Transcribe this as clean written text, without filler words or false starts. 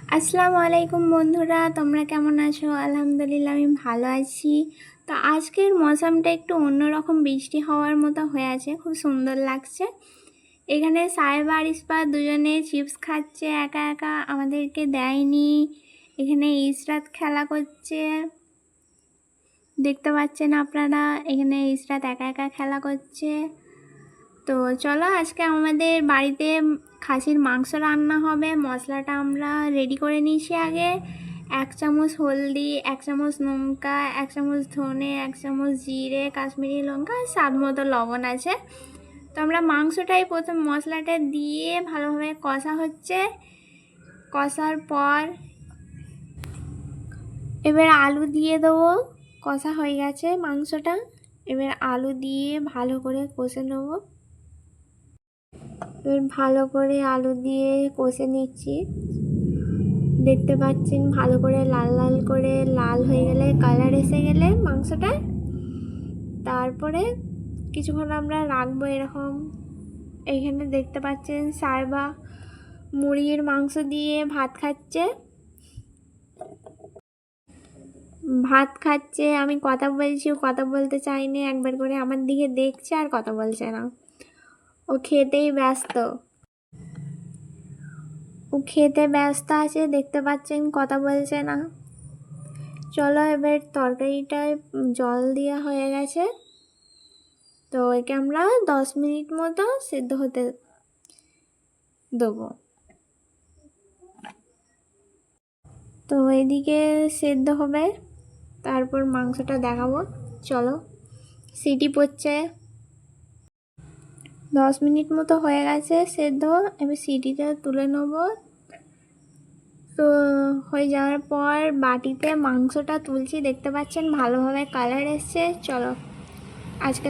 আসসালামু আলাইকুম বন্ধুরা, তোমরা কেমন আছো? আলহামদুলিল্লাহ আমি ভালো আছি। তো আজকের মৌসুমটা একটু অন্যরকম, বৃষ্টি হওয়ার মতো হয়ে আছে, খুব সুন্দর লাগছে। এখানে সাহেব আর ইসপা দুজনে চিপস খাচ্ছে একা একা, আমাদেরকে দেয়নি। এখানে ইসরাত খেলা করছে, দেখতে পাচ্ছেন আপনারা। এখানে ইসরাত একা একা খেলা করছে। তো চলো, আজকে আমাদের বাড়িতে খাসির মাংস রান্না হবে। মশলাটা আমরা রেডি করে নিয়েছি আগে। 1 চামচ হলদি, 1 চামচ লঙ্কা, 1 চামচ ধনে, 1 চামচ জিরে, কাশ্মীরি লঙ্কা, আর স্বাদ মতো লবণ আছে। তো আমরা মাংসটাই প্রথম মশলাটা দিয়ে ভালোভাবে কষা হচ্ছে। কষার পর এবার আলু দিয়ে দেবো। কষা হয়ে গেছে মাংসটা, এবার আলু দিয়ে ভালো করে কষে নেবো। এবার ভালো করে আলু দিয়ে কষে নিচ্ছি। দেখতে পাচ্ছেন ভালো করে লাল লাল করে লাল হয়ে গেলে, কালার এসে গেলে মাংসটা, তারপরে কিছুক্ষণ আমরা রাখবো এরকম। এইখানে দেখতে পাচ্ছেন সাহেবা মুরগির মাংস দিয়ে ভাত খাচ্ছে। আমি কথা বলছি, ও কথা বলতে চাইনি, একবার করে আমার দিকে দেখছে আর কথা বলছে না। ও খেতেই ব্যস্ত, আছে, দেখতে পাচ্ছেন কথা বলছে না। চলো, এবার তরকারিটায় জল দেওয়া হয়ে গেছে। তো একে আমরা 10 মিনিট মতো সেদ্ধ হতে দেবো। তো এদিকে সেদ্ধ হবে, তারপর মাংসটা দেখাবো। চলো, সিটি পড়ছে। 10 মিনিট মতো হয়ে গেছে সেদ্ধ। এবার সিটিটা তুলে নেবো। তো হয়ে যাওয়ার পর বাটিতে মাংসটা তুলছি, দেখতে পাচ্ছেন ভালোভাবে কালার এসছে। চলো, আজকে